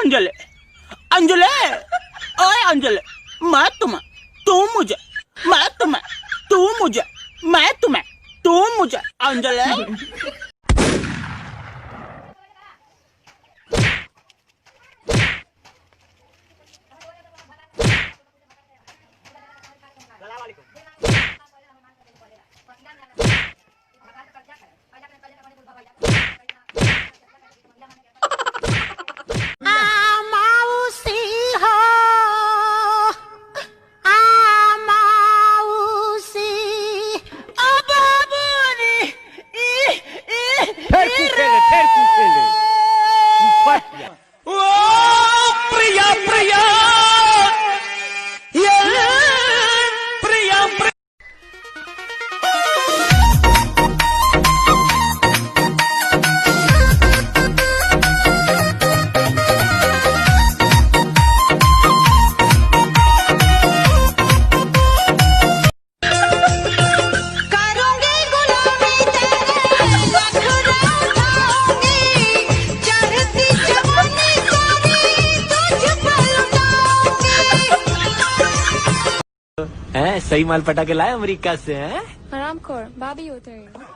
अंजलि, अंजलि, ओए अंजलि, मैं तुम्हें, तू मुझे, मैं तुम्हें, तू मुझे, मैं तुम्हें, तू मुझे, अंजलि। प्रिया प्रिया सही माल पटा के लाए अमेरिका से हैं। हरामखोर भाभी होते हैं।